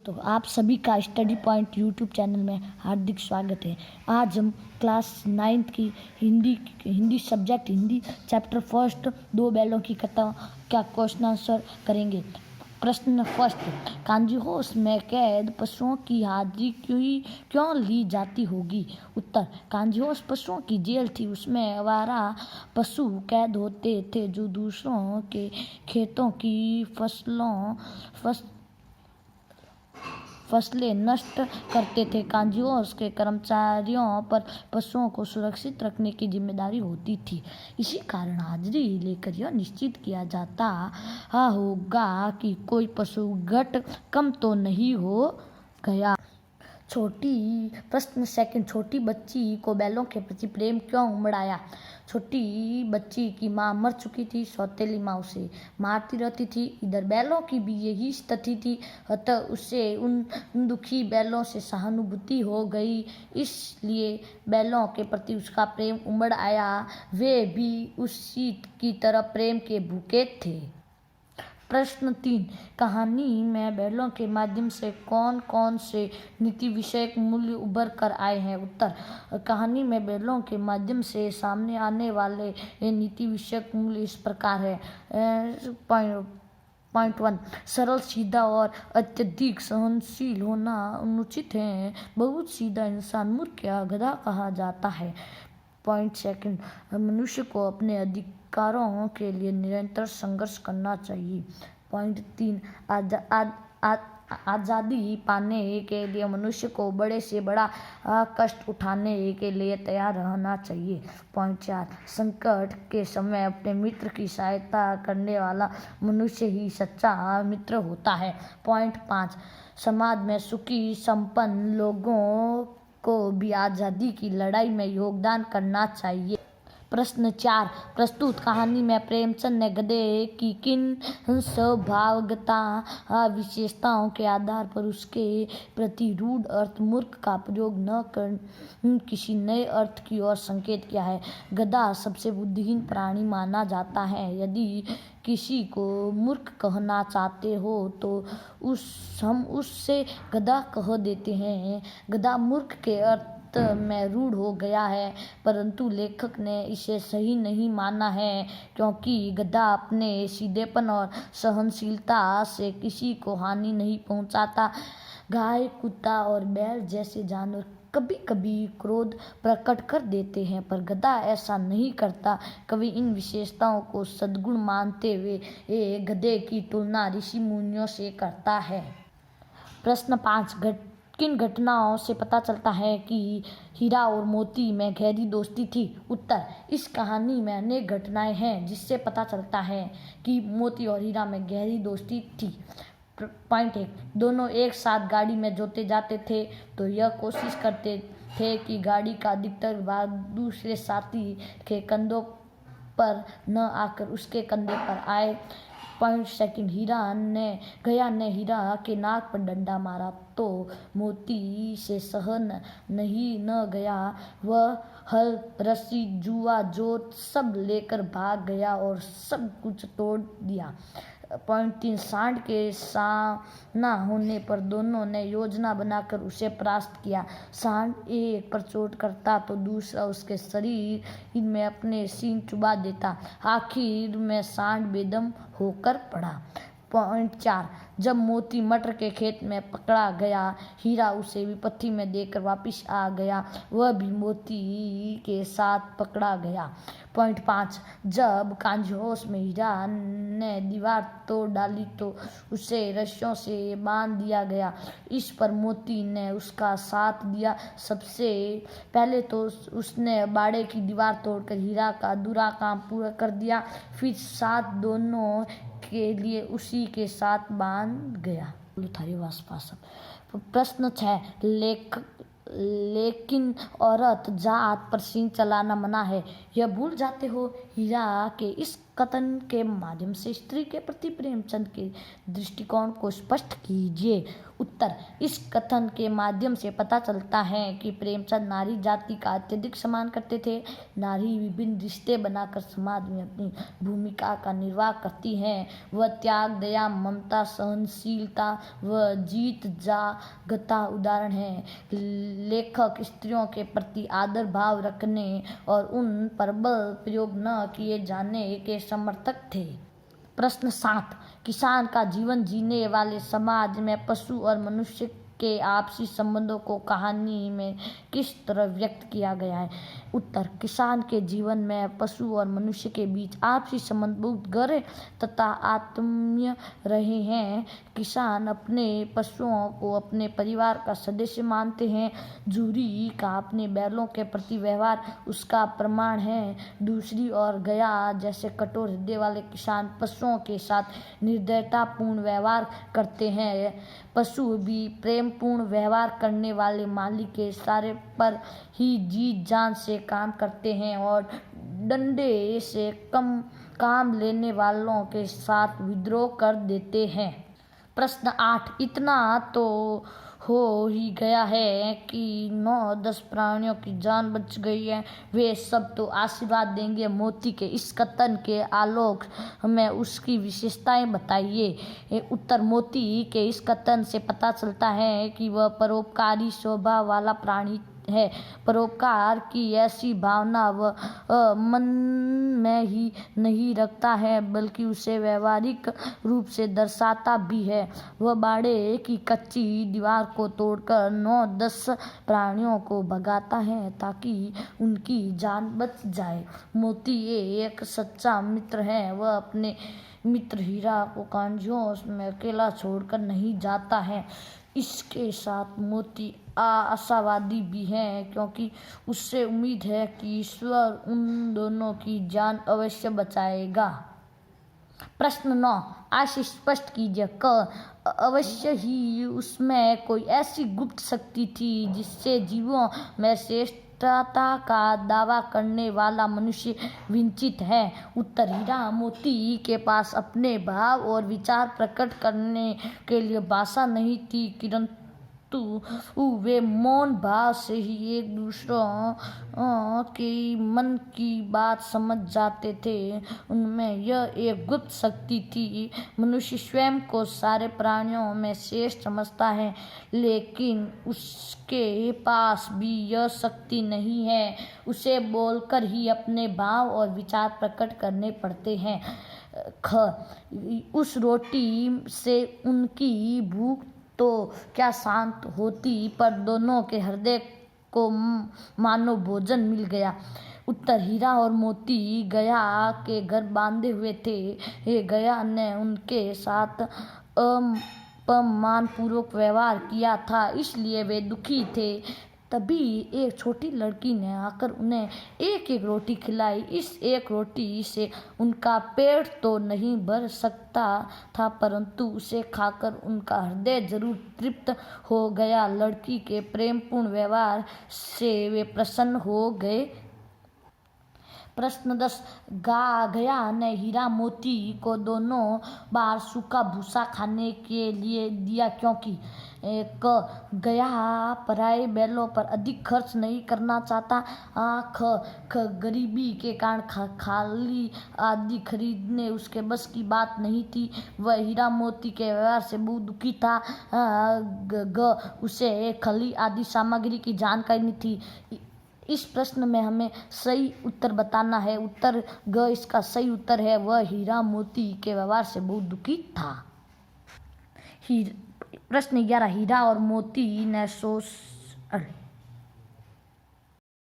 तो आप सभी का स्टडी पॉइंट यूट्यूब चैनल में हार्दिक स्वागत है। आज हम क्लास 9th की Hindi subject Hindi chapter first दो बैलों की कथा का क्वेश्चन आंसर करेंगे। प्रश्न फर्स्ट, कांजी हाउस में कैद पशुओं की हाजिरी क्यों ली जाती होगी? उत्तर, कांजी हाउस पशुओं की जेल थी। उसमें आवारा पशु कैद होते थे जो दूसरों के खेतों की फसलें नष्ट करते थे। कांजी हाउस के कर्मचारियों पर पशुओं को सुरक्षित रखने की जिम्मेदारी होती थी। इसी कारण हाजिरी लेकर यह निश्चित किया जाता होगा कि कोई पशु घट कम तो नहीं हो गया। प्रश्न सेकंड, छोटी बच्ची को बैलों के प्रति प्रेम क्यों उमड़ आया? छोटी बच्ची की माँ मर चुकी थी। सौतेली माँ उसे मारती रहती थी। इधर बैलों की भी यही स्थिति थी, अतः उसे उन दुखी बैलों से सहानुभूति हो गई, इसलिए बैलों के प्रति उसका प्रेम उमड़ आया। वे भी उसी की तरह प्रेम के भूखे थे। प्रश्न 3, कहानी में बैलों के माध्यम से कौन कौन से नीति विषयक मूल्य उभर कर आए हैं? उत्तर, कहानी में बैलों के माध्यम से सामने आने वाले नीति विषयक मूल्य इस प्रकार है। पॉइंट 1, सरल, सीधा और अत्यधिक सहनशील होना अनुचित है। बहुत सीधा इंसान मूर्ख या गधा कहा जाता है। पॉइंट सेकंड, मनुष्य को अपने अधिकारों के लिए निरंतर संघर्ष करना चाहिए। पॉइंट 3, आज़ादी पाने के लिए मनुष्य को बड़े से बड़ा कष्ट उठाने के लिए तैयार रहना चाहिए। पॉइंट 4, संकट के समय अपने मित्र की सहायता करने वाला मनुष्य ही सच्चा मित्र होता है। पॉइंट 5, समाज में सुखी संपन्न लोगों को भी आज़ादी की लड़ाई में योगदान करना चाहिए। प्रश्न 4, प्रस्तुत कहानी में प्रेमचंद ने गधे की किन स्वभावगता विशेषताओं के आधार पर उसके प्रति रूढ़ अर्थ मूर्ख का प्रयोग न कर किसी नए अर्थ की ओर संकेत किया है? गधा सबसे बुद्धिहीन प्राणी माना जाता है। यदि किसी को मूर्ख कहना चाहते हो तो हम उससे गधा कह देते हैं। गधा मूर्ख के अर्थ में रूढ़ हो गया है, परंतु लेखक ने इसे सही नहीं माना है, क्योंकि गधा अपने सीधेपन और सहनशीलता से किसी को हानि नहीं पहुंचाता। गाय, कुत्ता और बैल जैसे जानवर कभी कभी क्रोध प्रकट कर देते हैं, पर गधा ऐसा नहीं करता। कवि इन विशेषताओं को सद्गुण मानते हुए गधे की तुलना ऋषि मुनियों से करता है। प्रश्न 5, किन घटनाओं से पता चलता है कि हीरा और मोती में गहरी दोस्ती थी? उत्तर, इस कहानी में अनेक घटनाएं हैं जिससे पता चलता है कि मोती और हीरा में गहरी दोस्ती थी। पॉइंट 1, दोनों एक साथ गाड़ी में जोते जाते थे तो यह कोशिश करते थे कि गाड़ी का अधिकतर भाग दूसरे साथी के कंधों पर न आकर उसके कंधे पर आए। पॉइंट सेकंड, गया ने हीरा के नाक पर डंडा मारा तो मोती से सहन नहीं न गया। वह हल, रस्सी, जुआ, जोत सब लेकर भाग गया और सब कुछ तोड़ दिया। पॉइंट 3, सांड के सामना होने पर दोनों ने योजना बनाकर उसे परास्त किया। सांड एक पर चोट करता तो दूसरा उसके शरीर में अपने सींग चुबा देता। आखिर में सांड बेदम होकर पड़ा। पॉइंट 4, जब मोती मटर के खेत में पकड़ा गया, हीरा उसे विपत्ति में देकर वापिस आ गया। वह भी मोती के साथ पकड़ा गया। पॉइंट 5, जब कांजी हाउस में हीरा ने दीवार तोड़ डाली तो उसे रस्सियों से बांध दिया गया। इस पर मोती ने उसका साथ दिया। सबसे पहले तो उसने बाड़े की दीवार तोड़कर हीरा का अधूरा काम पूरा कर दिया, फिर साथ दोनों के लिए उसी के साथ बांध गया। प्रश्न 6, लेकिन औरत जात पर सींग चलाना मना है, यह भूल जाते हो? हीरा के इस कथन के माध्यम से स्त्री के प्रति प्रेमचंद के दृष्टिकोण को स्पष्ट कीजिए। उत्तर, इस कथन के माध्यम से पता चलता है कि प्रेमचंद नारी जाति का अत्यधिक सम्मान करते थे। नारी विभिन्न रिश्ते बनाकर समाज में अपनी भूमिका का निर्वाह करती हैं। वह त्याग, दया, ममता, सहनशीलता व जीत जागता उदाहरण है। लेखक स्त्रियों के प्रति आदर भाव रखने और उन पर बल प्रयोग न किए जाने के समर्थक थे। प्रश्न 7, किसान का जीवन जीने वाले समाज में पशु और मनुष्य के आपसी संबंधों को कहानी में किस तरह व्यक्त किया गया है? उत्तर, किसान के जीवन में पशु और मनुष्य के बीच आपसी संबंध बहुत गहरे तथा आत्मीय रहे हैं। किसान अपने पशुओं को अपने परिवार का सदस्य मानते हैं। जूरी का अपने बैलों के प्रति व्यवहार उसका प्रमाण है। दूसरी ओर गया जैसे कठोर हृदय वाले किसान पशुओं के साथ निर्दयतापूर्ण व्यवहार करते हैं। पशु भी प्रेमपूर्ण व्यवहार करने वाले मालिक के इशारे पर ही जीत जान से काम करते हैं और डंडे से कम काम लेने वालों के साथ विद्रोह कर देते हैं। प्रश्न 8, इतना तो हो ही गया है कि 9-10 प्राणियों की जान बच गई है, वे सब तो आशीर्वाद देंगे। मोती के इस कथन के आलोक में उसकी विशेषताएं बताइए। उत्तर, मोती के इस कथन से पता चलता है कि वह परोपकारी स्वभाव वाला प्राणी है। परोपकार की ऐसी भावना वह मन में ही नहीं रखता है बल्कि उसे व्यवहारिक रूप से दर्शाता भी है। वह बाड़े की कच्ची दीवार को तोड़कर 9-10 प्राणियों को भगाता है ताकि उनकी जान बच जाए। मोती एक सच्चा मित्र है। वह अपने मित्र हीरा को कांझों में अकेला छोड़कर नहीं जाता है। इसके साथ मोती आशावादी भी है क्योंकि उससे उम्मीद है कि ईश्वर उन दोनों की जान अवश्य बचाएगा। प्रश्न 9, आशय स्पष्ट कीजिए। अवश्य ही उसमें कोई ऐसी गुप्त शक्ति थी जिससे जीवों में श्रेष्ठता का दावा करने वाला मनुष्य वंचित है। उत्तर, हीरा मोती के पास अपने भाव और विचार प्रकट करने के लिए भाषा नहीं थी, किंतु वे मौन भाव से ही एक दूसरों के मन की बात समझ जाते थे। उनमें यह एक गुप्त शक्ति थी। मनुष्य स्वयं को सारे प्राणियों में श्रेष्ठ समझता है, लेकिन उसके पास भी यह शक्ति नहीं है। उसे बोलकर ही अपने भाव और विचार प्रकट करने पड़ते हैं। उस रोटी से उनकी भूख तो क्या शांत होती, पर दोनों के हृदय को मानो भोजन मिल गया। उत्तर, हीरा और मोती गया के घर बांधे हुए थे। गया ने उनके साथ अपमानपूर्वक व्यवहार किया था, इसलिए वे दुखी थे। तभी एक छोटी लड़की ने आकर उन्हें एक एक रोटी खिलाई। इस एक रोटी से उनका पेट तो नहीं भर सकता था, परंतु उसे खाकर उनका हृदय जरूर तृप्त हो गया। लड़की के प्रेमपूर्ण व्यवहार से वे प्रसन्न हो गए। प्रश्न 10, गया ने हीरा मोती को दोनों बार सूखा भूसा खाने के लिए दिया क्योंकि गया पराए बैलों पर अधिक खर्च नहीं करना चाहता। गरीबी के कारण खाली आदि खरीदने उसके बस की बात नहीं थी। वह हीरा मोती के व्यवहार से बहुत दुखी था। उसे खली आदि सामग्री की जानकारी नहीं थी। इस प्रश्न में हमें सही उत्तर बताना है। उत्तर ग इसका सही उत्तर है। वह हीरा मोती के व्यवहार से बहुत दुखी था। प्रश्न 11, हीरा और मोती ने